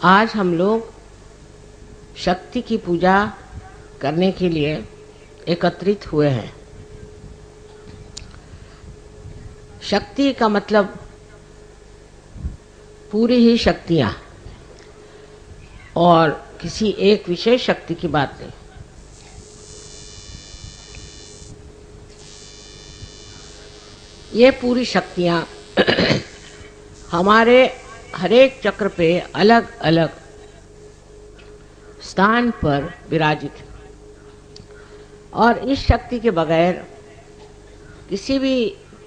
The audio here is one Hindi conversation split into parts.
आज हम लोग शक्ति की पूजा करने के लिए एकत्रित हुए हैं। शक्ति का मतलब पूरी ही शक्तियाँ और किसी एक विशेष शक्ति की बात नहीं। ये पूरी शक्तियाँ हमारे हरेक चक्र पे अलग अलग स्थान पर विराजित है और इस शक्ति के बगैर किसी भी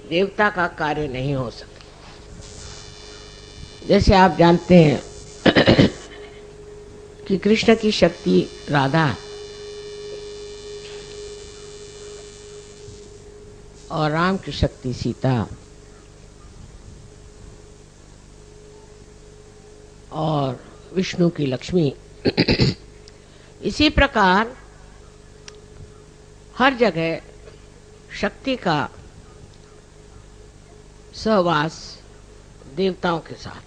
देवता का कार्य नहीं हो सकता। जैसे आप जानते हैं कि कृष्ण की शक्ति राधा और राम की शक्ति सीता और विष्णु की लक्ष्मी। इसी प्रकार हर जगह शक्ति का सहवास देवताओं के साथ,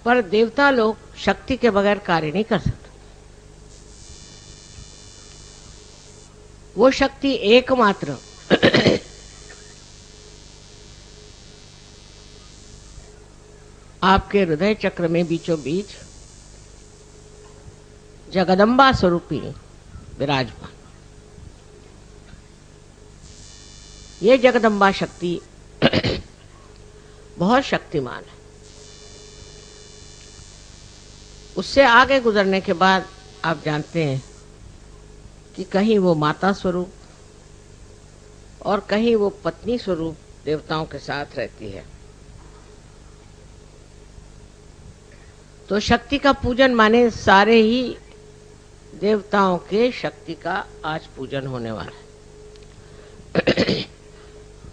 पर देवता लोग शक्ति के बगैर कार्य नहीं कर सकते। वो शक्ति एकमात्र आपके हृदय चक्र में बीचों बीच जगदम्बा स्वरूपी विराजमान। ये जगदम्बा शक्ति बहुत शक्तिमान है। उससे आगे गुजरने के बाद आप जानते हैं कि कहीं वो माता स्वरूप और कहीं वो पत्नी स्वरूप देवताओं के साथ रहती है। तो शक्ति का पूजन माने सारे ही देवताओं के शक्ति का आज पूजन होने वाला है।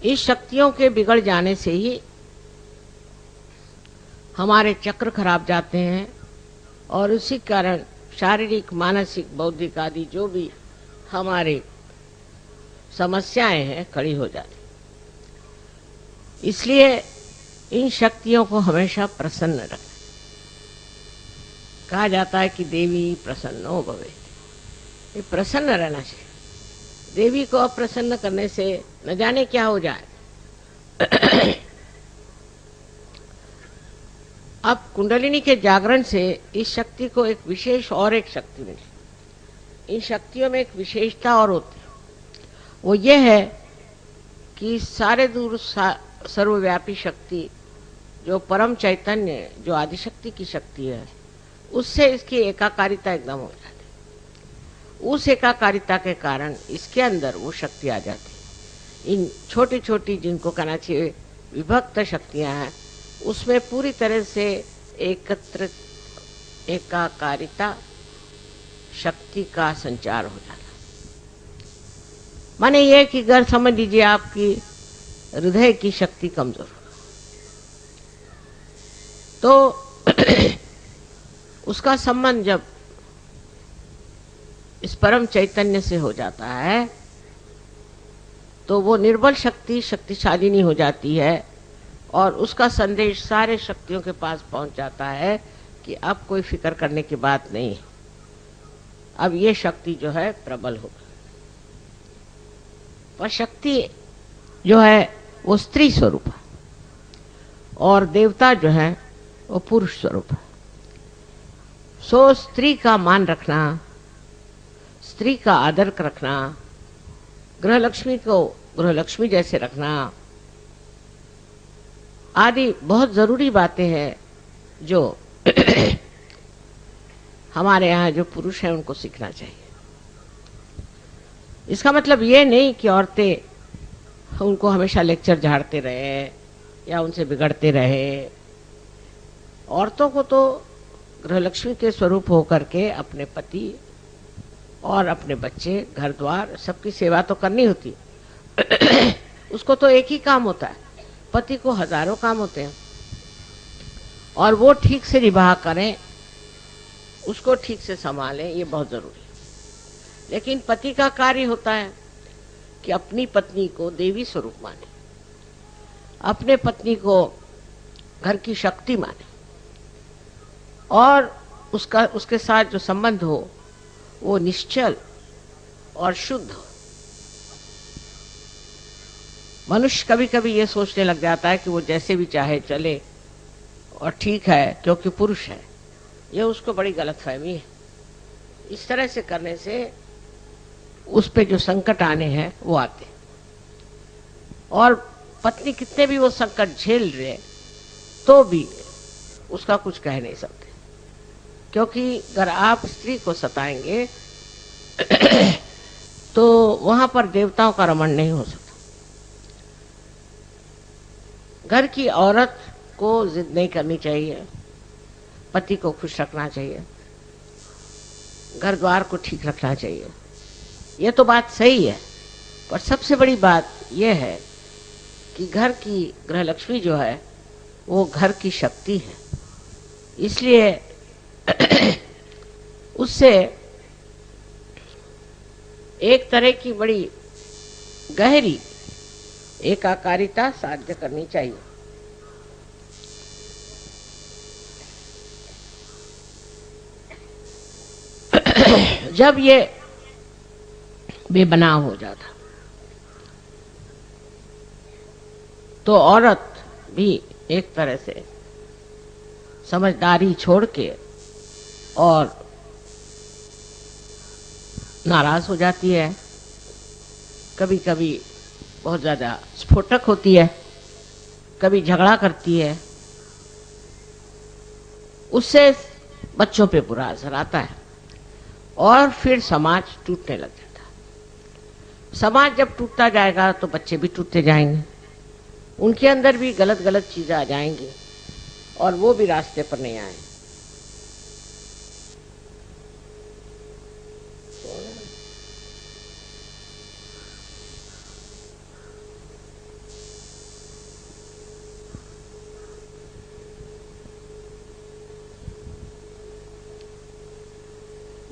इस शक्तियों के बिगड़ जाने से ही हमारे चक्र खराब जाते हैं और उसी कारण शारीरिक, मानसिक, बौद्धिक आदि जो भी हमारी समस्याएं हैं खड़ी हो जाती। इसलिए इन शक्तियों को हमेशा प्रसन्न रखें। कहा जाता है कि देवी प्रसन्नो भवेत्। ये प्रसन्न रहना चाहिए। देवी को अप्रसन्न करने से न जाने क्या हो जाए। अब कुंडलिनी के जागरण से इस शक्ति को एक विशेष और एक शक्ति मिली। इन शक्तियों में एक विशेषता और होती है, वो ये है कि सारे दूर सर्वव्यापी शक्ति जो परम चैतन्य, जो आदिशक्ति की शक्ति है, उससे इसकी एकाकारिता एकदम हो जाती है। उस एकाकारिता के कारण इसके अंदर वो शक्ति आ जाती है। इन छोटी छोटी, जिनको कहना चाहिए विभक्त शक्तियां हैं, उसमें पूरी तरह से एकत्रित एकाकारिता शक्ति का संचार हो जाता है। माने ये कि अगर समझ लीजिए आपकी हृदय की शक्ति कमजोर तो उसका संबंध जब इस परम चैतन्य से हो जाता है तो वो निर्बल शक्ति शक्तिशालिनी हो जाती है और उसका संदेश सारे शक्तियों के पास पहुंच जाता है कि अब कोई फिक्र करने की बात नहीं है, अब ये शक्ति जो है प्रबल हो गई। पर शक्ति जो है वो स्त्री स्वरूप है और देवता जो है वो पुरुष स्वरूप है। सो स्त्री का मान रखना, स्त्री का आदर रखना, गृह लक्ष्मी को गृह लक्ष्मी जैसे रखना आदि बहुत जरूरी बातें हैं जो हमारे यहाँ जो पुरुष हैं उनको सीखना चाहिए। इसका मतलब ये नहीं कि औरतें उनको हमेशा लेक्चर झाड़ते रहे या उनसे बिगड़ते रहे। औरतों को तो गृहलक्ष्मी के स्वरूप होकर के अपने पति और अपने बच्चे, घर द्वार, सबकी सेवा तो करनी होती है। उसको तो एक ही काम होता है, पति को हजारों काम होते हैं और वो ठीक से निभा करें, उसको ठीक से संभालें, ये बहुत जरूरी है। लेकिन पति का कार्य होता है कि अपनी पत्नी को देवी स्वरूप माने, अपने पत्नी को घर की शक्ति माने और उसका उसके साथ जो संबंध हो वो निश्चल और शुद्ध हो। मनुष्य कभी कभी ये सोचने लग जाता है कि वो जैसे भी चाहे चले और ठीक है क्योंकि पुरुष है। ये उसको बड़ी गलतफहमी है। इस तरह से करने से उस पे जो संकट आने हैं वो आते, और पत्नी कितने भी वो संकट झेल रहे तो भी उसका कुछ कह नहीं सकते, क्योंकि अगर आप स्त्री को सताएंगे तो वहां पर देवताओं का रमण नहीं हो सकता। घर की औरत को जिद नहीं करनी चाहिए, पति को खुश रखना चाहिए, घर द्वार को ठीक रखना चाहिए। ये तो बात सही है, पर सबसे बड़ी बात यह है कि घर की गृहलक्ष्मी जो है वो घर की शक्ति है। इसलिए उससे एक तरह की बड़ी गहरी एकाकारिता साध्य करनी चाहिए। जब ये बेबनाव हो जाता तो औरत भी एक तरह से समझदारी छोड़ के और नाराज हो जाती है, कभी कभी बहुत ज्यादा स्फोटक होती है, कभी झगड़ा करती है। उससे बच्चों पे बुरा असर आता है और फिर समाज टूटने लग जाता है। समाज जब टूटता जाएगा तो बच्चे भी टूटते जाएंगे, उनके अंदर भी गलत गलत चीजें आ जाएंगी और वो भी रास्ते पर नहीं आए।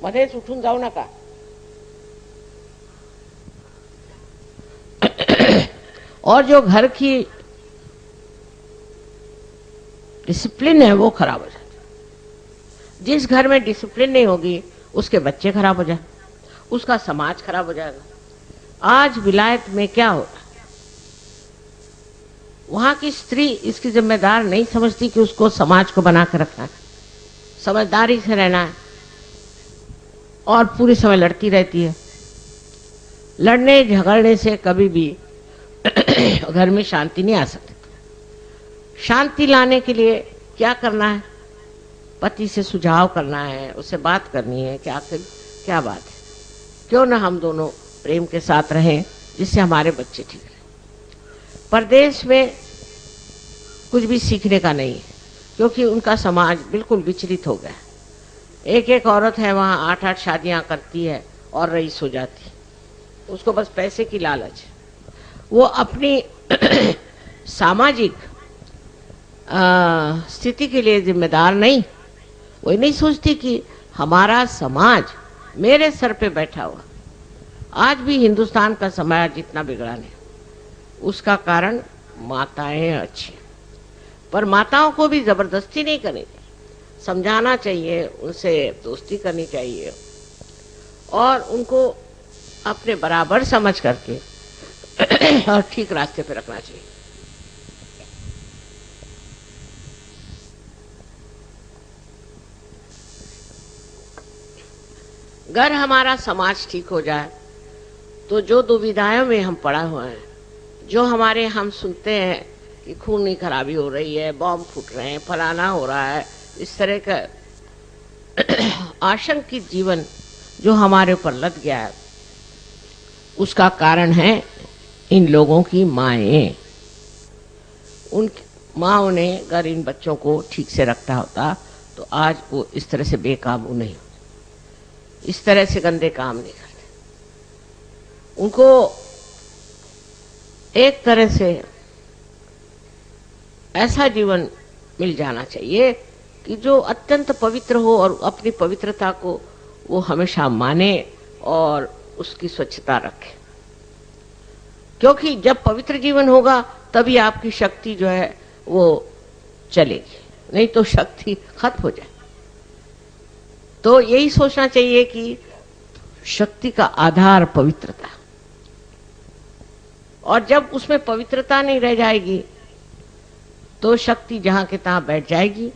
मध्येच उठून जाऊ नका। और जो घर की डिसिप्लिन है वो खराब हो जाती है। जिस घर में डिसिप्लिन नहीं होगी उसके बच्चे खराब हो जाए, उसका समाज खराब हो जाएगा। आज विलायत में क्या हो रहा है, वहां की स्त्री इसकी जिम्मेदार नहीं समझती कि उसको समाज को बना के रखना है, समझदारी से रहना है, और पूरे समय लड़ती रहती है। लड़ने झगड़ने से कभी भी घर में शांति नहीं आ सकती। शांति लाने के लिए क्या करना है, पति से सुझाव करना है, उससे बात करनी है कि आखिर क्या बात है, क्यों ना हम दोनों प्रेम के साथ रहें जिससे हमारे बच्चे ठीक रहें। परदेश में कुछ भी सीखने का नहीं है, क्योंकि उनका समाज बिल्कुल विचलित हो गया है। एक एक औरत है वहाँ 8-8 शादियां करती है और रईस हो जाती है, उसको बस पैसे की लालच। वो अपनी सामाजिक स्थिति के लिए जिम्मेदार नहीं, वो नहीं सोचती कि हमारा समाज मेरे सर पे बैठा हुआ। आज भी हिंदुस्तान का समाज जितना बिगड़ा नहीं, उसका कारण माताएं अच्छी, पर माताओं को भी जबरदस्ती नहीं करनी, समझाना चाहिए, उनसे दोस्ती करनी चाहिए और उनको अपने बराबर समझ करके और ठीक रास्ते पे रखना चाहिए। अगर हमारा समाज ठीक हो जाए तो जो दुविधाओं में हम पड़ा हुए हैं, जो हमारे हम सुनते हैं कि खून की खराबी हो रही है, बॉम्ब फूट रहे हैं, फलाना हो रहा है, इस तरह का आशंकित जीवन जो हमारे ऊपर लद गया है, उसका कारण है इन लोगों की माएं। उन माओं ने अगर इन बच्चों को ठीक से रखता होता तो आज वो इस तरह से बेकाबू नहीं होते, इस तरह से गंदे काम नहीं करते। उनको एक तरह से ऐसा जीवन मिल जाना चाहिए कि जो अत्यंत पवित्र हो और अपनी पवित्रता को वो हमेशा माने और उसकी स्वच्छता रखे, क्योंकि जब पवित्र जीवन होगा तभी आपकी शक्ति जो है वो चलेगी, नहीं तो शक्ति खत्म हो जाए। तो यही सोचना चाहिए कि शक्ति का आधार पवित्रता, और जब उसमें पवित्रता नहीं रह जाएगी तो शक्ति जहां के तहां बैठ जाएगी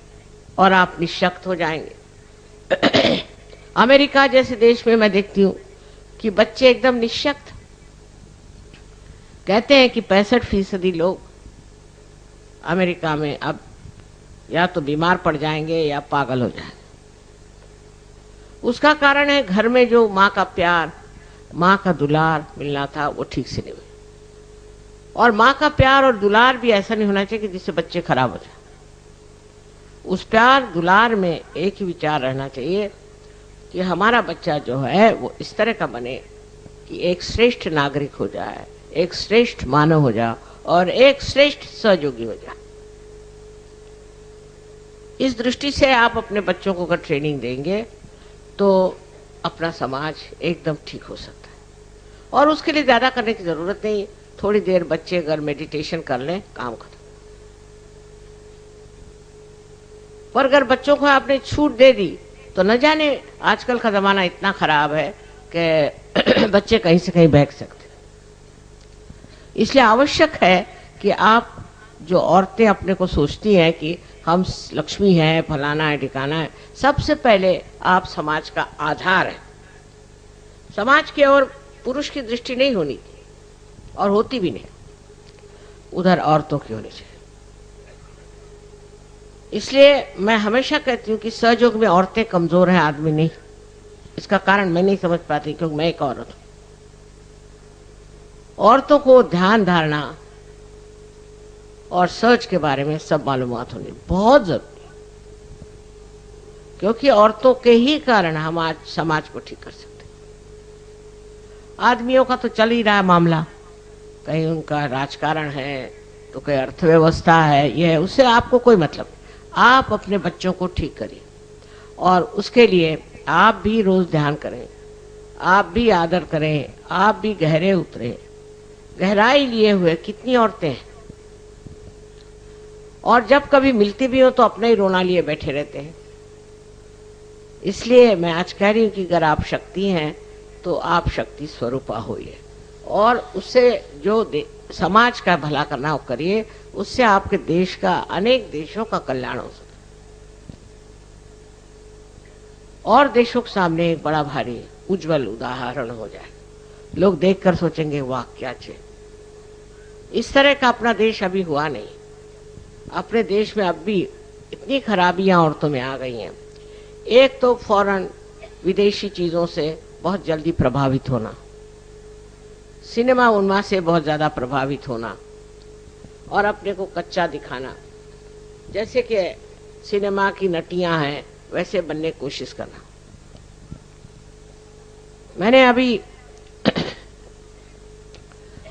और आप निशक्त हो जाएंगे। अमेरिका जैसे देश में मैं देखती हूँ कि बच्चे एकदम निशक्त, कहते हैं कि 65% लोग अमेरिका में अब या तो बीमार पड़ जाएंगे या पागल हो जाएंगे। उसका कारण है घर में जो माँ का प्यार, माँ का दुलार मिलना था वो ठीक से नहीं मिला। और माँ का प्यार और दुलार भी ऐसा नहीं होना चाहिए कि जिससे बच्चे खराब हो जाए। उस प्यार दुलार में एक ही विचार रहना चाहिए कि हमारा बच्चा जो है वो इस तरह का बने कि एक श्रेष्ठ नागरिक हो जाए, एक श्रेष्ठ मानव हो जाए और एक श्रेष्ठ सहयोगी हो जाए। इस दृष्टि से आप अपने बच्चों को अगर ट्रेनिंग देंगे तो अपना समाज एकदम ठीक हो सकता है। और उसके लिए ज्यादा करने की जरूरत नहीं, थोड़ी देर बच्चे अगर मेडिटेशन कर लें काम खत्म। पर अगर बच्चों को आपने छूट दे दी तो न जाने, आजकल का जमाना इतना खराब है कि बच्चे कहीं से कहीं बहक सकते। इसलिए आवश्यक है कि आप जो औरतें अपने को सोचती हैं कि हम लक्ष्मी हैं, फलाना है, ठिकाना है, सबसे पहले आप समाज का आधार है। समाज की ओर पुरुष की दृष्टि नहीं होनी थी और होती भी नहीं, उधर औरतों की होनी चाहिए। इसलिए मैं हमेशा कहती हूँ कि सहयोग में औरतें कमजोर हैं, आदमी नहीं। इसका कारण मैं नहीं समझ पाती क्योंकि मैं एक औरत हूं। औरतों को ध्यान धारणा और सर्च के बारे में सब मालूमात होनी बहुत जरूरी, क्योंकि औरतों के ही कारण हम आज समाज को ठीक कर सकते। आदमियों का तो चल ही रहा है मामला, कहीं उनका राजकारण है तो कहीं अर्थव्यवस्था है, यह है, उससे आपको कोई मतलब नहीं। आप अपने बच्चों को ठीक करिए और उसके लिए आप भी रोज ध्यान करें, आप भी आदर करें, आप भी गहरे उतरे। गहराई लिए हुए कितनी औरतें हैं, और जब कभी मिलती भी हो तो अपने ही रोना लिए बैठे रहते हैं। इसलिए मैं आज कह रही हूं कि अगर आप शक्ति हैं तो आप शक्ति स्वरूपा होइए और उससे जो समाज का भला करना हो करिए, उससे आपके देश का, अनेक देशों का कल्याण हो सकता है और देशों के सामने एक बड़ा भारी उज्जवल उदाहरण हो जाए। लोग देखकर सोचेंगे वाह क्या चाहिए। इस तरह का अपना देश अभी हुआ नहीं। अपने देश में अब भी इतनी खराबियां औरतों में आ गई हैं। एक तो फौरन विदेशी चीजों से बहुत जल्दी प्रभावित होना, सिनेमा उन्माद से बहुत ज्यादा प्रभावित होना और अपने को कच्चा दिखाना, जैसे कि सिनेमा की नटियां हैं वैसे बनने की कोशिश करना। मैंने अभी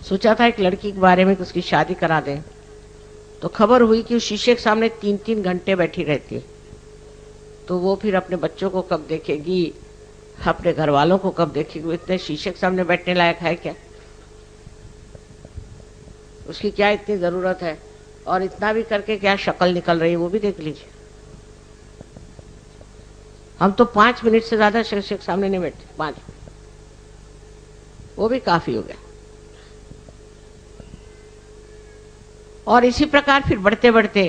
सोचा था एक लड़की के बारे में कि उसकी शादी करा दें, तो खबर हुई कि उस शीशे के सामने 3-3 घंटे बैठी रहती है। तो वो फिर अपने बच्चों को कब देखेगी, अपने घर वालों को कब देखेगी? वो इतने शीशे के सामने बैठने लायक है क्या? उसकी क्या इतनी जरूरत है? और इतना भी करके क्या शक्ल निकल रही है वो भी देख लीजिए। हम तो 5 मिनट से ज्यादा शीशे के सामने नहीं बैठते, 5 मिनट वो भी काफी हो गया। और इसी प्रकार फिर बढ़ते बढ़ते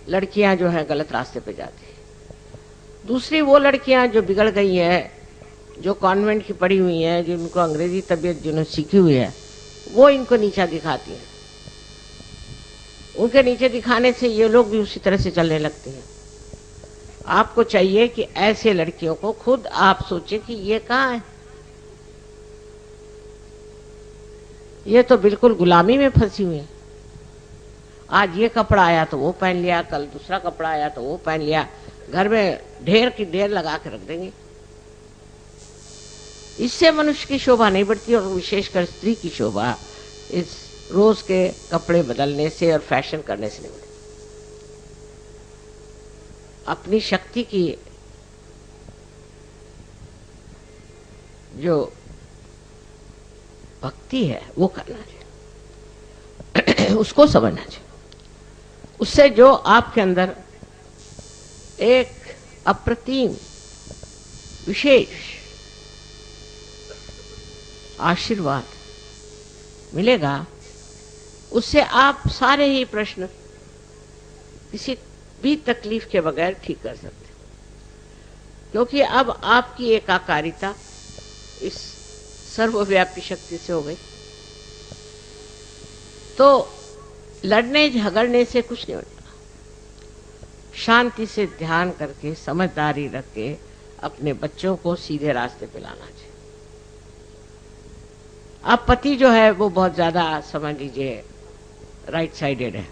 लड़कियां जो है गलत रास्ते पे जाती है। दूसरी वो लड़कियां जो बिगड़ गई हैं, जो कॉन्वेंट की पढ़ी हुई हैं, जिनको अंग्रेजी तबीयत जिन्होंने सीखी हुई है, वो इनको नीचा दिखाती हैं। उनके नीचे दिखाने से ये लोग भी उसी तरह से चलने लगते हैं। आपको चाहिए कि ऐसे लड़कियों को खुद आप सोचें कि ये कहाँ है, ये तो बिल्कुल गुलामी में फंसी हुई है। आज ये कपड़ा आया तो वो पहन लिया, कल दूसरा कपड़ा आया तो वो पहन लिया, घर में ढेर की ढेर लगा के रख देंगे। इससे मनुष्य की शोभा नहीं बढ़ती और विशेषकर स्त्री की शोभा इस रोज के कपड़े बदलने से और फैशन करने से नहीं बढ़ती। अपनी शक्ति की जो भक्ति है वो करना चाहिए, उसको समझना चाहिए। उससे जो आपके अंदर एक अप्रतिम विशेष आशीर्वाद मिलेगा, उससे आप सारे ही प्रश्न किसी भी तकलीफ के बगैर ठीक कर सकते हैं। क्योंकि अब आपकी एकाकारिता इस सर्वव्यापी शक्ति से हो गई। तो लड़ने झगड़ने से कुछ नहीं होता। शांति से ध्यान करके, समझदारी रख के अपने बच्चों को सीधे रास्ते पे लाना चाहिए। अब पति जो है वो बहुत ज्यादा, समझ लीजिए, राइट साइडेड है,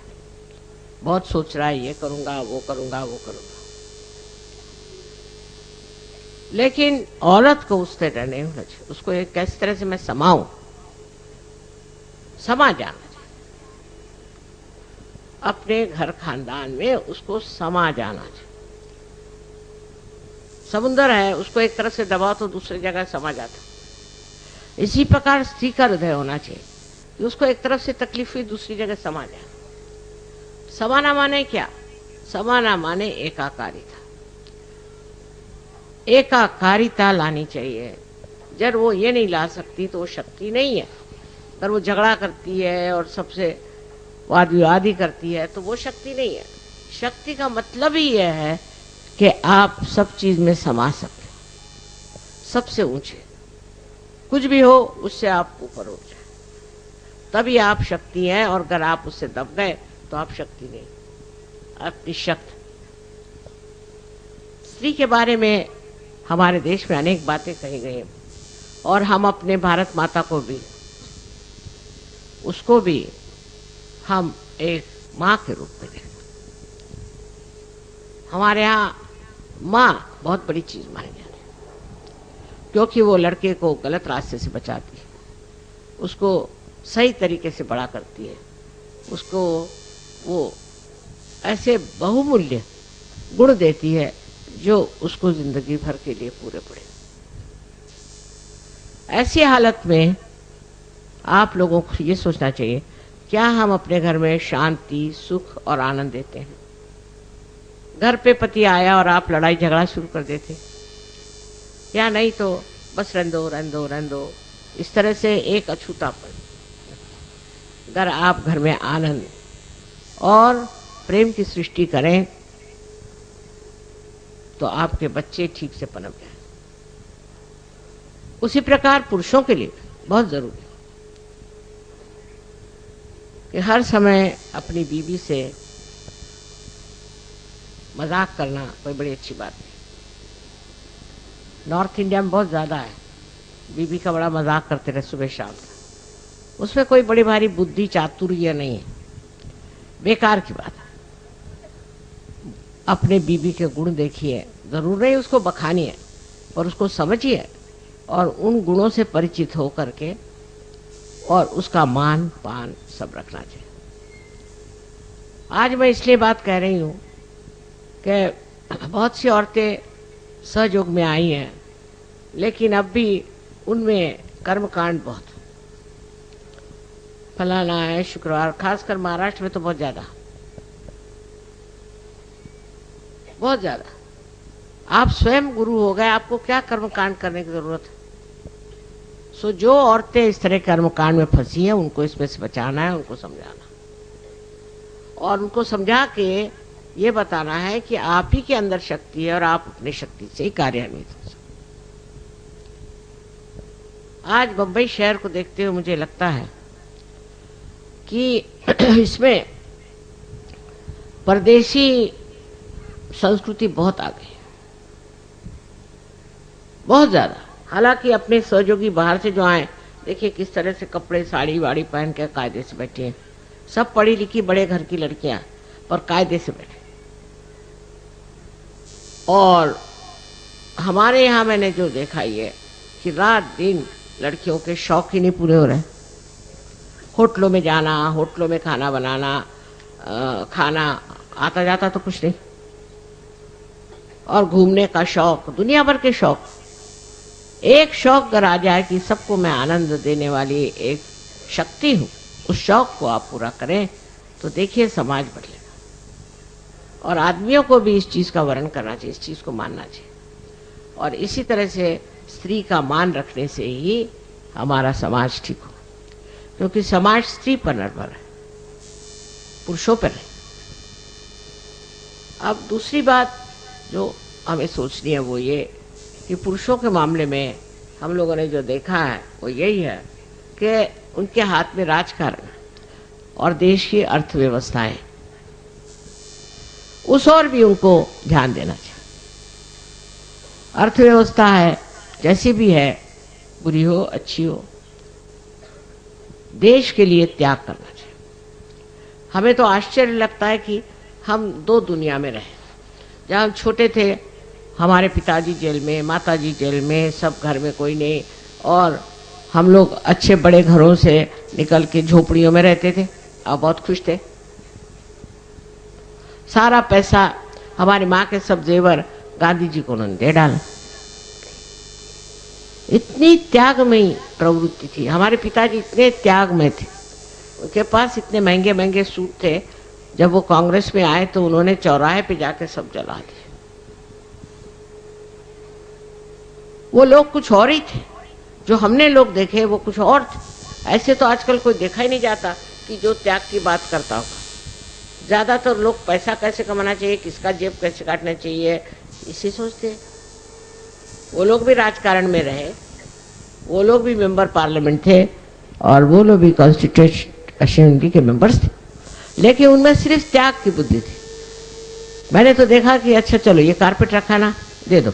बहुत सोच रहा है, ये करूंगा वो करूंगा वो करूंगा। लेकिन औरत को उस तरह नहीं होना चाहिए। उसको एक किस तरह से मैं समाऊं, समा जाना चाहिए। अपने घर खानदान में उसको समा जाना चाहिए। समुंदर है, उसको एक तरफ से दबाओ तो दूसरी जगह समा जाता। इसी प्रकार स्त्री का हृदय होना चाहिए कि उसको एक तरफ से तकलीफ हुई, दूसरी जगह समा जाए। समाना माने क्या? समाना माने एकाकारिता। एकाकारिता लानी चाहिए। जब वो ये नहीं ला सकती तो वो शक्ति नहीं है। अगर वो झगड़ा करती है और सबसे वाद विवाद ही करती है तो वो शक्ति नहीं है। शक्ति का मतलब ही यह है कि आप सब चीज में समा सके, सबसे ऊंचे कुछ भी हो उससे आप ऊपर हो जाए, तभी आप शक्ति हैं। और अगर आप उससे दब गए तो आप शक्ति नहीं, आप निशक्त। स्त्री के बारे में हमारे देश में अनेक बातें कही गई और हम अपने भारत माता को भी, उसको भी हम एक माँ के रूप में देखते। हमारे यहाँ माँ बहुत बड़ी चीज मानी जाती है, क्योंकि वो लड़के को गलत रास्ते से बचाती है, उसको सही तरीके से बड़ा करती है, उसको वो ऐसे बहुमूल्य गुण देती है जो उसको जिंदगी भर के लिए पूरे पड़े। ऐसी हालत में आप लोगों को ये सोचना चाहिए, क्या हम अपने घर में शांति, सुख और आनंद देते हैं? घर पे पति आया और आप लड़ाई झगड़ा शुरू कर देते, या नहीं तो बस रंदो रंदो रंदो, इस तरह से एक अछूतापन। अगर आप घर में आनंद और प्रेम की सृष्टि करें तो आपके बच्चे ठीक से पनप जाए। उसी प्रकार पुरुषों के लिए बहुत जरूरी है कि हर समय अपनी बीवी से मजाक करना कोई बड़ी अच्छी बात नहीं। नॉर्थ इंडिया में बहुत ज्यादा है, बीवी का बड़ा मजाक करते रहे सुबह शाम। उसमें कोई बड़ी भारी बुद्धि चातुर्य नहीं है, बेकार की बात है। अपने बीवी के गुण देखिए, जरूर नहीं उसको बखानिए, पर उसको समझिए और उन गुणों से परिचित हो करके और उसका मान पान सब रखना चाहिए। आज मैं इसलिए बात कह रही हूँ कि बहुत सी औरतें सहयोग में आई हैं, लेकिन अब भी उनमें कर्मकांड बहुत, फलाना है, शुक्रवार, खासकर महाराष्ट्र में तो बहुत ज्यादा। आप स्वयं गुरु हो गए, आपको क्या कर्मकांड करने की जरूरत है? सो जो औरतें इस तरह कर्मकांड में फंसी हैं उनको इसमें से बचाना है, उनको समझाना और उनको समझा के ये बताना है कि आप ही के अंदर शक्ति है और आप अपनी शक्ति से ही कार्यान्वित हो सकते। आज बंबई शहर को देखते हुए मुझे लगता है कि इसमें परदेशी संस्कृति बहुत आ गई, बहुत ज्यादा। हालांकि अपने सहयोगी बाहर से जो आए, देखिए किस तरह से कपड़े साड़ी वाड़ी पहन के कायदे से बैठे हैं। सब पढ़ी लिखी बड़े घर की लड़कियां, पर कायदे से बैठे। और हमारे यहाँ मैंने जो देखा ये कि रात दिन लड़कियों के शौक ही नहीं पूरे हो रहे। होटलों में जाना, होटलों में खाना बनाना, खाना आता जाता तो कुछ नहीं, और घूमने का शौक, दुनिया भर के शौक। एक शौक अगर आ जाए कि सबको मैं आनंद देने वाली एक शक्ति हूँ, उस शौक को आप पूरा करें तो देखिए समाज बदलेगा। और आदमियों को भी इस चीज का वर्णन करना चाहिए, इस चीज को मानना चाहिए। और इसी तरह से स्त्री का मान रखने से ही हमारा समाज ठीक हो, क्योंकि समाज स्त्री पर निर्भर है, पुरुषों पर नहीं। अब दूसरी बात जो हमें सोचनी है वो ये कि पुरुषों के मामले में हम लोगों ने जो देखा है वो यही है कि उनके हाथ में राजकारण और देश की अर्थव्यवस्थाएं, उस ओर भी उनको ध्यान देना चाहिए। अर्थव्यवस्था है जैसी भी है, बुरी हो अच्छी हो, देश के लिए त्याग करना चाहिए। हमें तो आश्चर्य लगता है कि हम दो दुनिया में रहे। जब हम छोटे थे हमारे पिताजी जेल में, माताजी जेल में, सब घर में कोई नहीं, और हम लोग अच्छे बड़े घरों से निकल के झोपड़ियों में रहते थे और बहुत खुश थे। सारा पैसा, हमारी माँ के सब जेवर गांधी जी को उन्होंने दे डाला। इतनी त्यागमयी प्रवृत्ति थी। हमारे पिताजी इतने त्यागमय थे, उनके पास इतने महंगे महंगे सूट थे। जब वो कांग्रेस में आए तो उन्होंने चौराहे पे जाके सब जला दिए। वो लोग कुछ और ही थे, जो हमने लोग देखे वो कुछ और थे। ऐसे तो आजकल कोई देखा ही नहीं जाता कि जो त्याग की बात करता होगा। ज़्यादातर लोग पैसा कैसे कमाना चाहिए, किसका जेब कैसे काटना चाहिए, इसी सोचते हैं। वो लोग भी राजकारण में रहे, वो लोग भी मेंबर पार्लियामेंट थे और वो लोग भी कॉन्स्टिट्यूशन असेंबली के मेंबर्स थे, लेकिन उनमें सिर्फ त्याग की बुद्धि थी। मैंने तो देखा कि अच्छा चलो ये कारपेट रखा ना, दे दो,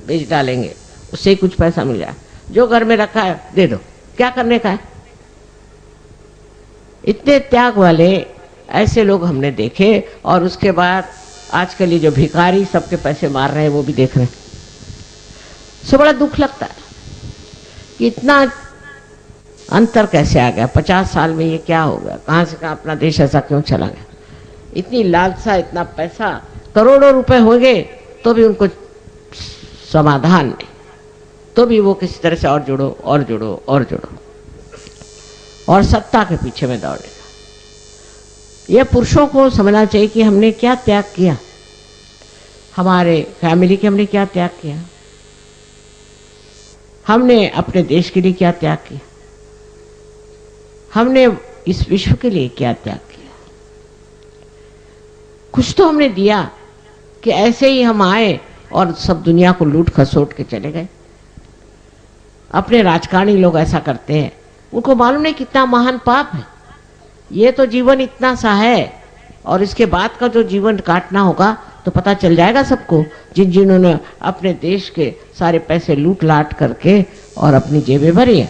बेच डालेंगे, उससे ही कुछ पैसा मिल जाए। जो घर में रखा है दे दो, क्या करने का है। इतने त्याग वाले ऐसे लोग हमने देखे। और उसके बाद आजकल ये जो भिखारी सबके पैसे मार रहे हैं वो भी देख रहे हैं। सो बड़ा दुख लगता है कि इतना अंतर कैसे आ गया। 50 साल में ये क्या हो गया, कहाँ से कहाँ अपना देश ऐसा क्यों चला गया। इतनी लालसा, इतना पैसा, करोड़ों रुपए हो गए तो भी उनको समाधान नहीं, तो भी वो किसी तरह से और जुड़ो और जुड़ो और जुड़ो, और सत्ता के पीछे में दौड़ेगा। यह पुरुषों को समझना चाहिए कि हमने क्या त्याग किया, हमारे फैमिली के हमने क्या त्याग किया, हमने अपने देश के लिए क्या त्याग किया, हमने इस विश्व के लिए क्या त्याग किया। कुछ तो हमने दिया कि ऐसे ही हम आए और सब दुनिया को लूट खसोट के चले गए। अपने राजकारणी लोग ऐसा करते हैं, उनको मालूम नहीं कितना महान पाप है। ये तो जीवन इतना सा है, और इसके बाद का जो जीवन काटना होगा तो पता चल जाएगा सबको, जिन्होंने अपने देश के सारे पैसे लूट लाट करके और अपनी जेबें भरी है,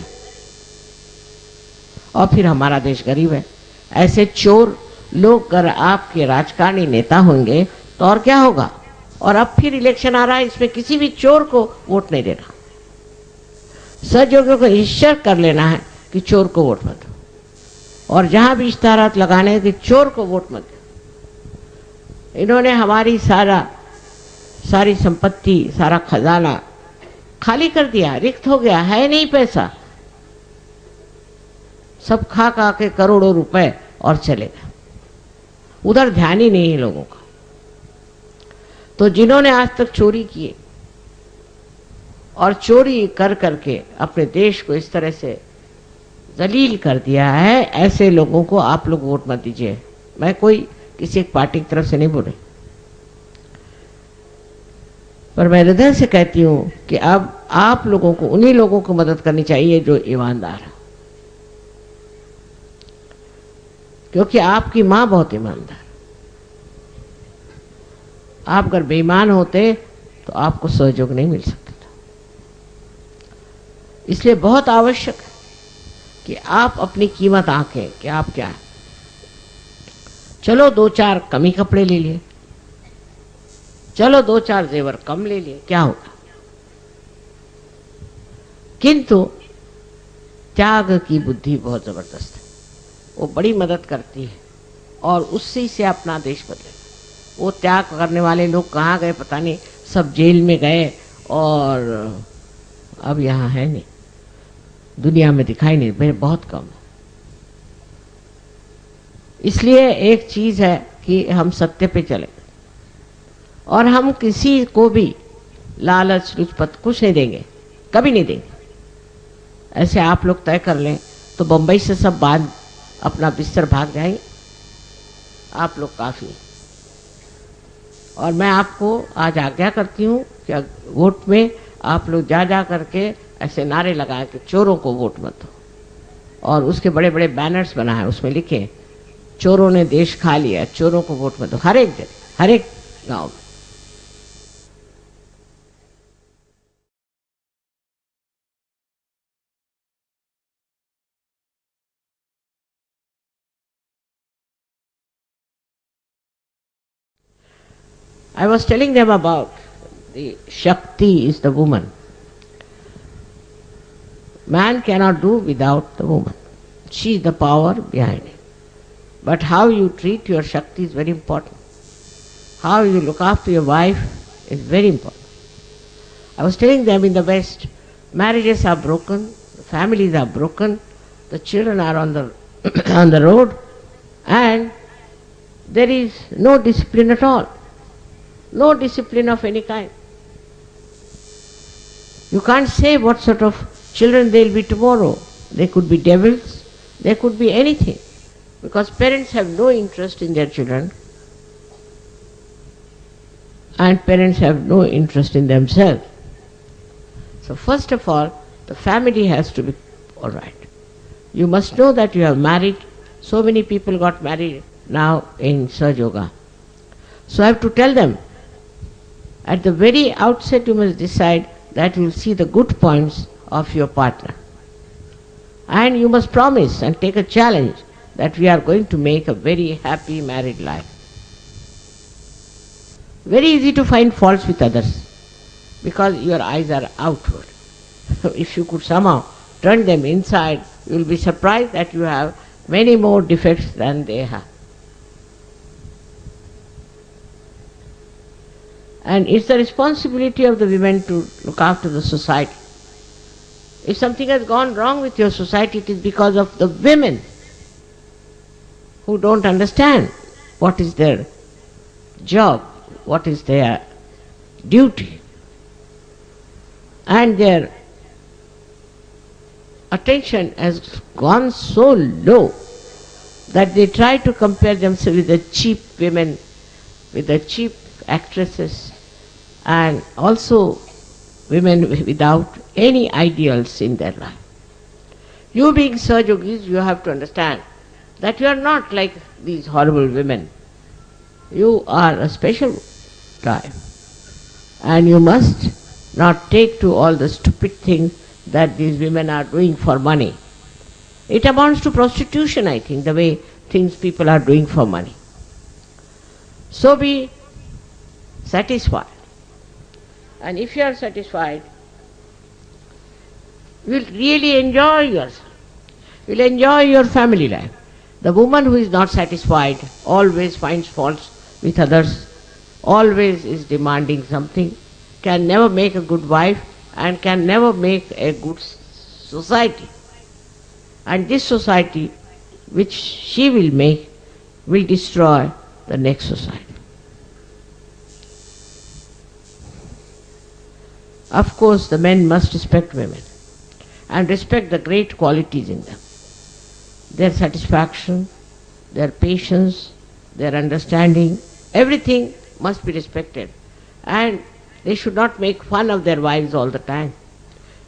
और फिर हमारा देश गरीब है। ऐसे चोर लोग अगर आपके राजकारणी नेता होंगे तो और क्या होगा। और अब फिर इलेक्शन आ रहा है, इसमें किसी भी चोर को वोट नहीं देना। सजोगों को ईश्वर कर लेना है कि चोर को वोट मत दो, और जहां भी इश्ताहारात लगाने हैं कि चोर को वोट मत दो। इन्होंने हमारी सारी संपत्ति, सारा खजाना खाली कर दिया, रिक्त हो गया, है नहीं पैसा, सब खा के करोड़ों रुपए और चले गए। उधर ध्यान ही नहीं है लोगों का। तो जिन्होंने आज तक चोरी किए और चोरी कर करके अपने देश को इस तरह से जलील कर दिया है, ऐसे लोगों को आप लोग वोट मत दीजिए। मैं कोई किसी एक पार्टी की तरफ से नहीं बोल रही, पर मैं हृदय से कहती हूं कि अब आप लोगों को, उन्हीं लोगों को मदद करनी चाहिए जो ईमानदार है, क्योंकि आपकी मां बहुत ईमानदार। आप अगर बेईमान होते तो आपको सहयोग नहीं मिल सकता था। इसलिए बहुत आवश्यक है कि आप अपनी कीमत आंकें कि आप क्या है। चलो 2-4 कमी कपड़े ले लिए, चलो 2-4 जेवर कम ले लिए, क्या होगा। किंतु त्याग की बुद्धि बहुत जबरदस्त है, वो बड़ी मदद करती है और उससे से अपना देश बदलेगा। वो त्याग करने वाले लोग कहाँ गए पता नहीं, सब जेल में गए और अब यहाँ है नहीं, दुनिया में दिखाई नहीं, मेरे बहुत कम है। इसलिए एक चीज है कि हम सत्य पे चले और हम किसी को भी लालच लुचपत कुछ नहीं देंगे, कभी नहीं देंगे। ऐसे आप लोग तय कर लें तो बम्बई से सब बांध अपना बिस्तर भाग जाएंगे, आप लोग काफ़ी। और मैं आपको आज आज्ञा करती हूँ कि वोट में आप लोग जा जा करके ऐसे नारे लगाए कि चोरों को वोट मत दो, और उसके बड़े बड़े बैनर्स बनाए, उसमें लिखे चोरों ने देश खा लिया, चोरों को वोट मत दो, हर एक जगह, हर एक गाँव में। I was telling them about the Shakti is the woman. Man cannot do without the woman. She is the power behind it. But how you treat your Shakti is very important. How you look after your wife is very important. I was telling them in the West, marriages are broken, families are broken, the children are on the on the road, and there is no discipline at all. No discipline of any kind. You can't say what sort of children they'll be tomorrow. They could be devils, they could be anything. Because parents have no interest in their children, and parents have no interest in themselves. So first of all, the family has to be all right. You must know that you have married. So many people got married now in Sahaja Yoga. So I have to tell them, at the very outset you must decide that you will see the good points of your partner. And you must promise and take a challenge that we are going to make a very happy married life. Very easy to find faults with others because your eyes are outward. If you could somehow turn them inside, you will be surprised that you have many more defects than they have. And it's the responsibility of the women to look after the society. If something has gone wrong with your society, it is because of the women who don't understand what is their job, what is their duty, and their attention has gone so low that they try to compare themselves with the cheap women, with the cheap actresses, and also women without any ideals in their life. You being Sahaja Yogis, you have to understand that you are not like these horrible women. You are a special type, and you must not take to all the stupid things that these women are doing for money. It amounts to prostitution, I think, the way things people are doing for money. So be satisfied. And if you are satisfied, you will really enjoy yourself. You will enjoy your family life. The woman who is not satisfied always finds faults with others, always is demanding something, can never make a good wife, and can never make a good society. And this society which she will make will destroy the next society. Of course, the men must respect women and respect the great qualities in them. Their satisfaction, their patience, their understanding, everything must be respected. And they should not make fun of their wives all the time.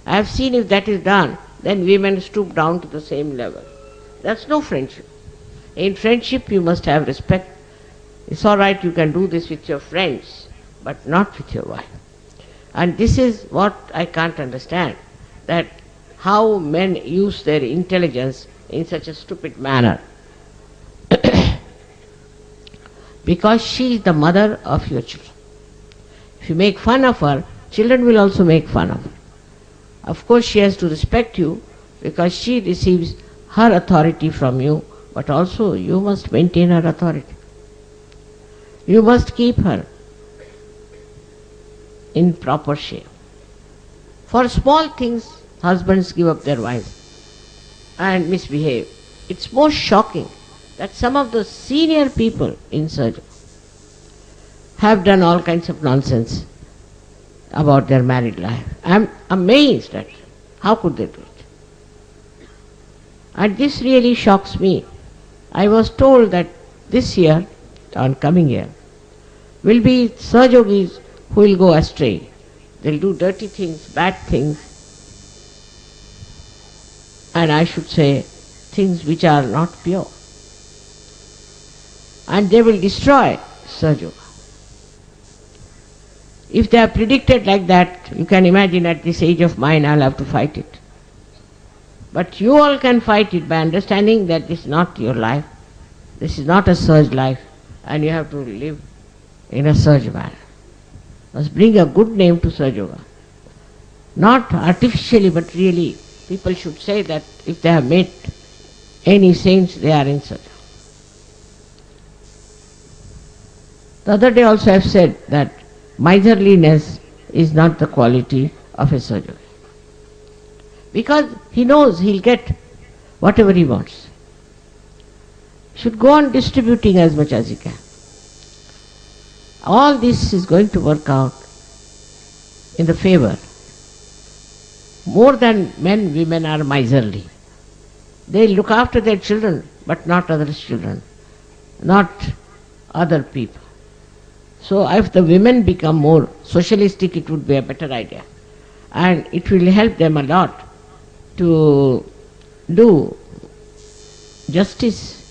I have seen if that is done, then women stoop down to the same level. That's no friendship. In friendship you must have respect. It's all right, you can do this with your friends, but not with your wife. And this is what I can't understand, that how men use their intelligence in such a stupid manner. Because she is the mother of your children. If you make fun of her, children will also make fun of her. Of course she has to respect you because she receives her authority from you, but also you must maintain her authority. You must keep her in proper shape. For small things, husbands give up their wives and misbehave. It's most shocking that some of the senior people in surgery have done all kinds of nonsense. about their married life. I'm amazed at how could they do it. And this really shocks me. I was told that this year, on coming year, will be Sahajogis who will go astray. They'll do dirty things, bad things, and I should say things which are not pure. And they will destroy Sahajoga. If they are predicted like that, you can imagine at this age of mine I'll have to fight it. But you all can fight it by understanding that this is not your life, this is not a Sahaj life, and you have to live in a Sahaj manner. Must bring a good name to Sahajoga. Not artificially, but really. People should say that if they have met any saints, they are in Sahajoga. The other day also I have said that miserliness is not the quality of a Sahajogi. Because he knows he'll get whatever he wants. Should go on distributing as much as he can. All this is going to work out in the favor. More than men, women are miserly. They look after their children, but not others' children, not other people. So if the women become more socialistic, it would be a better idea. And it will help them a lot to do justice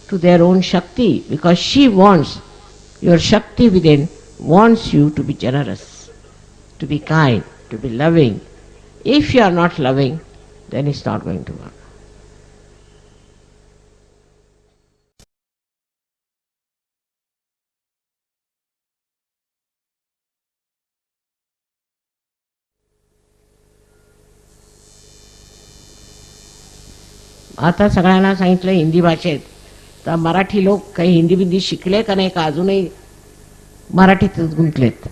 to their own Shakti, because she wants, your Shakti within wants you to be generous, to be kind, to be loving. If you are not loving, then it's not going to work. आता सगळ्यांना सांगितलं हिंदी भाषेत, तर मराठी लोक काही हिंदी बिंदी शिकले का नाही, का अजूनही मराठीतच गुंतलेत.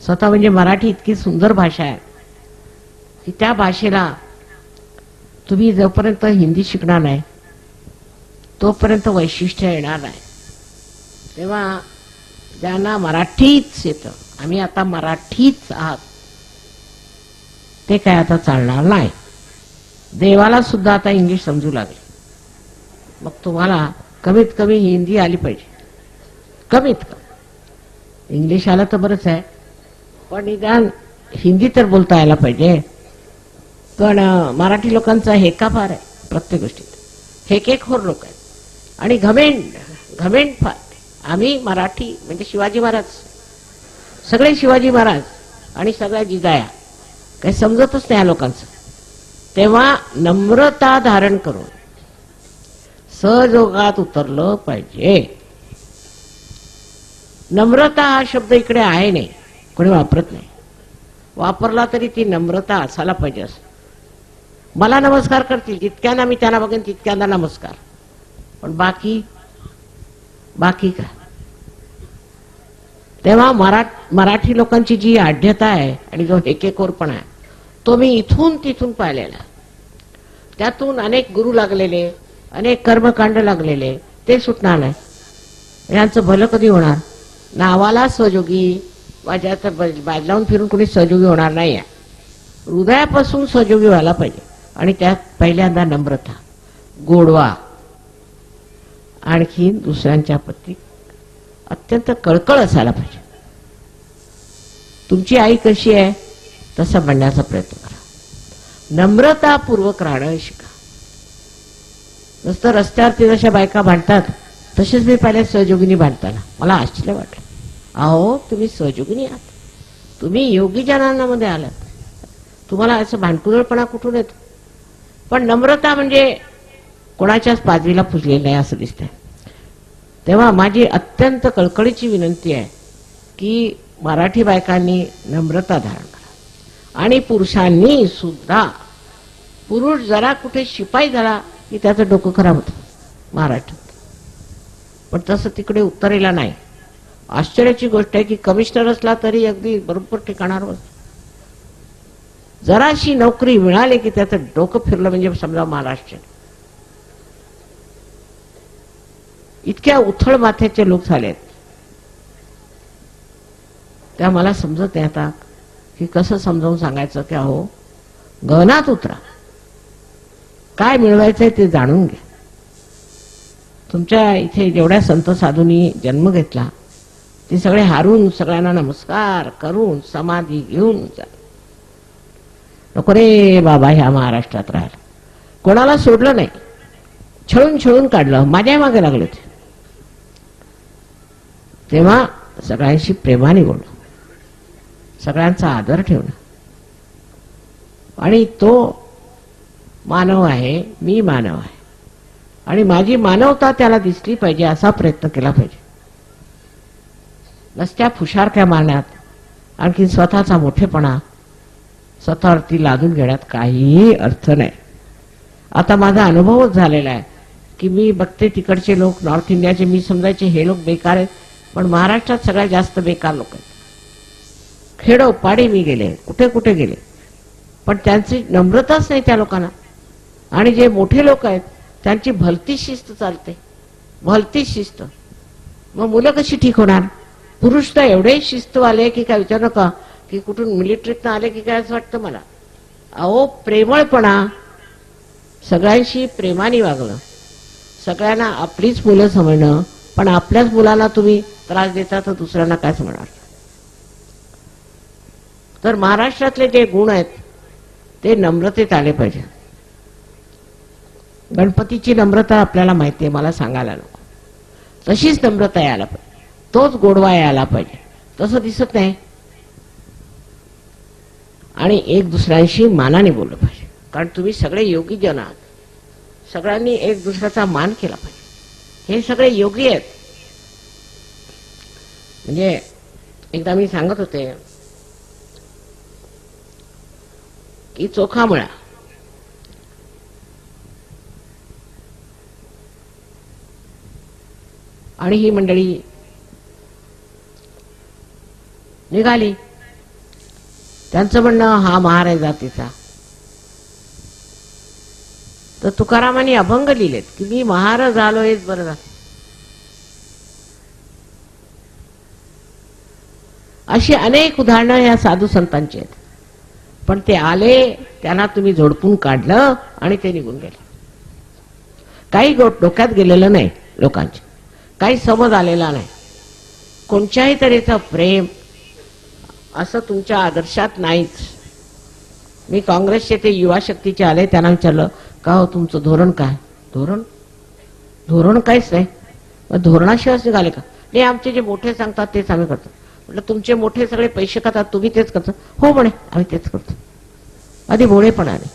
स्वतः म्हणजे मराठी इतकी सुंदर भाषा आहे की त्या भाषेला तुम्ही जोपर्यंत हिंदी शिकणार नाही तोपर्यंत वैशिष्ट्य येणार नाही. तेव्हा ज्यांना मराठीच येतं, आम्ही आता मराठीच आहात, ते काय आता चालणार नाही. देवाला सुद्धा आता इंग्लिश समजू लागले. मग तुम्हाला कमीत कमी हिंदी आली पाहिजे, कमीत कमी. इंग्लिश आलं तर बरंच आहे, पण निदान हिंदी तर बोलता यायला पाहिजे. पण मराठी लोकांचा हेका फार आहे प्रत्येक गोष्टीत, हेकेखोर लोक आहेत आणि घमेंड फार. आम्ही मराठी म्हणजे शिवाजी महाराज, सगळे शिवाजी महाराज आणि सगळ्या जिजाया, काही समजतच नाही या लोकांचं. तेव्हा नम्रता धारण करून सहजोगात उतरलं पाहिजे. नम्रता हा शब्द इकडे आहे नाही, कोणी वापरत नाही. वापरला तरी ती नम्रता असायला पाहिजे. असं मला नमस्कार करतील जितक्यांना मी त्यांना बघेन तितक्यांना नमस्कार, पण बाकी का. तेव्हा मराठी लोकांची जी आढ्यता आहे आणि जो हेकेखोरपणा आहे तो मी इथून तिथून पाहिलेला. त्यातून अनेक गुरु लागलेले, अनेक कर्मकांड लागलेले, ते सुटणार नाही. यांचं भलं कधी होणार. नावाला सहयोगी, माझ्या बाजलावून फिरून कोणी सहयोगी होणार नाही आहे. हृदयापासून सहयोगी व्हायला पाहिजे. आणि त्यात पहिल्यांदा नम्रता, गोडवा, आणखी दुसऱ्यांच्या प्रती अत्यंत कळकळ असायला पाहिजे. तुमची आई कशी आहे तसं म्हणण्याचा प्रयत्न करा. नम्रतापूर्वक राहणं शिका. नुसतं रस्त्यावरती जशा बायका भांडतात तसेच मी पाहिल्या सहयोगिनी भांडताना मला आश्चर्य वाटलं. अहो तुम्ही सहयोगिनी आहात, तुम्ही योगी जनांमध्ये आलात, तुम्हाला असं भांडकुदळपणा कुठून येतो. पण नम्रता म्हणजे कोणाच्याच पादवीला पुजलेलं नाही असं दिसतंय. तेव्हा माझी अत्यंत कळकळीची विनंती आहे की मराठी बायकांनी नम्रता धारण करा. आणि पुरुषांनी सुद्धा, पुरुष जरा कुठे शिपाई झाला की त्याचं डोकं खराब होतं महाराष्ट्रात, पण तसं तिकडे उत्तरेला नाही. आश्चर्याची गोष्ट आहे की कमिशनर असला तरी अगदी बरोबर ठिकाणावर बसतो. जराशी नोकरी मिळाली की त्याचं डोकं फिरलं म्हणजे समजा महाराष्ट्र. इतक्या उथळ माथ्याचे लोक झालेत. त्या मला समजत नाही आता की कसं समजावून सांगायचं की अहो गहनात उतरा, काय मिळवायचंय ते जाणून घ्या. तुमच्या इथे जेवढ्या संत साधूंनी जन्म घेतला ते सगळे हारून सगळ्यांना नमस्कार करून समाधी घेऊन जा. नको रे बाबा ह्या महाराष्ट्रात राहायला. कोणाला सोडलं नाही, छळून छळून काढलं, माझ्या मागे लागले ते. तेव्हा सगळ्यांशी प्रेमाने बोलणं, सगळ्यांचा आदर ठेवणं, आणि तो मानव आहे, मी मानव आहे आणि माझी मानवता त्याला दिसली पाहिजे असा प्रयत्न केला पाहिजे. नसत्या फुशारक्या मारण्यात, आणखी स्वतःचा मोठेपणा स्वतःवरती लादून घेण्यात काहीही अर्थ नाही. आता माझा अनुभवच झालेला आहे की मी बघते तिकडचे लोक, नॉर्थ इंडियाचे, मी समजायचे हे लोक बेकार आहेत, पण महाराष्ट्रात सगळ्यात जास्त बेकार लोक आहेत. खेडोपाडी मी गेले, कुठे कुठे गेले, पण त्यांची नम्रताच नाही त्या लोकांना. आणि जे मोठे लोक आहेत त्यांची भलती शिस्त चालते, भलती शिस्त. मग मुलं कशी ठीक होणार? पुरुष तर एवढे शिस्तवाले की काय विचार नका, की कुठून मिलिटरीतनं आले की काय असं वाटतं मला. अहो प्रेमळपणा, सगळ्यांशी प्रेमाने वागणं, सगळ्यांना आपलीच मुलं समजणं, पण आपल्याच मुलांना तुम्ही त्रास देता तर दुसऱ्यांना काय समजणार? तर महाराष्ट्रातले जे गुण आहेत ते नम्रतेत आले पाहिजे. गणपतीची नम्रता आपल्याला माहिती आहे, मला सांगायला नको. तशीच नम्रता यायला पाहिजे, तोच गोडवा यायला पाहिजे. तसं दिसत नाही. आणि एक दुसऱ्यांशी मानाने बोललं पाहिजे, कारण तुम्ही सगळे योगी जन आहात. सगळ्यांनी एक दुसऱ्याचा मान केला पाहिजे. हे सगळे योगी आहेत. म्हणजे एकदा मी सांगत होते की चोखा मळा, आणि ही मंडळी निघाली. त्यांचं म्हणणं हा महार आहे जातीचा. तर तुकारामांनी अभंग लिहिलेत की मी महार झालो हेच बरं झालं. अशी अनेक उदाहरणं या साधू संतांची आहेत. पण ते आले, त्यांना तुम्ही झोडपून काढलं आणि ते निघून गेले. काही डोक्यात गेलेलं नाही लोकांचे, काही समज आलेला नाही. कोणत्याही तऱ्हेचं प्रेम असं तुमच्या आदर्शात नाहीच. मी काँग्रेसचे ते युवा शक्तीचे आले, त्यांना विचारलं का हो तुमचं धोरण काय? धोरण काहीच नाही. मग धोरणाशिवाय निघाले का? नाही, आमचे जे मोठे सांगतात तेच आम्ही करतो. म्हटलं तुमचे मोठे सगळे पैसे खातात, तुम्ही तेच करता? हो म्हणे, आम्ही तेच करतो. आधी भोळेपणाने.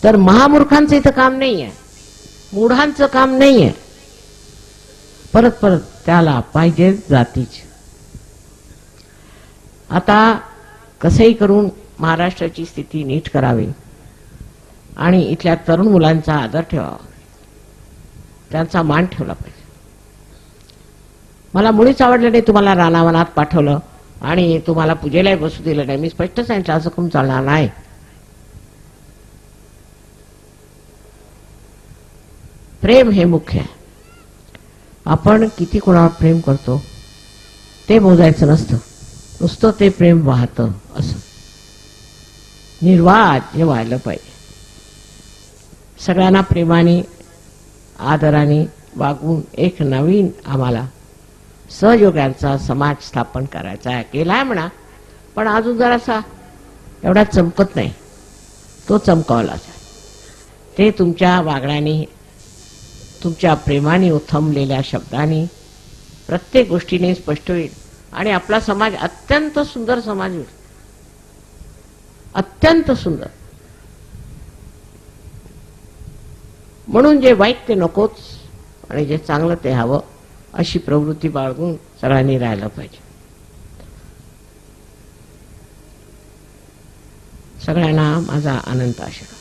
तर महामूर्खांचं इथं काम नाही आहे, मूढांचं काम नाही आहे. परत परत त्याला पाहिजे जातीच. आता कसंही करून महाराष्ट्राची स्थिती नीट करावी आणि इथल्या तरुण मुलांचा आदर ठेवावा, त्यांचा मान ठेवला पाहिजे. मला मुळीच आवडलं नाही तुम्हाला रानावनात पाठवलं आणि तुम्हाला पूजेलाही बसू दिलं नाही. मी स्पष्ट सांगितलं असं करून चालणार नाही. प्रेम हे मुख्य आहे. आपण किती कोणावर प्रेम करतो ते मोजायचं नसतं, नुसतं ते प्रेम वाहतं असं निर्वाद हे व्हायला पाहिजे. सगळ्यांना प्रेमाने आदराने वागून एक नवीन आम्हाला सहयोगांचा समाज स्थापन करायचा आहे. केलाय म्हणा, पण अजून जरासा एवढा चमकत नाही, तो चमकावलाच आहे. ते तुमच्या वागण्याने, तुमच्या प्रेमाने उथमलेल्या शब्दांनी, प्रत्येक गोष्टीने स्पष्ट होईल आणि आपला समाज अत्यंत सुंदर समाज होईल. अत्यंत सुंदर. म्हणून जे वाईट ते नकोच आणि जे चांगलं ते हवं, अशी प्रवृत्ती बाळगून सगळ्यांनी राहायला पाहिजे. सगळ्यांना माझा अनंत आशीर्वाद.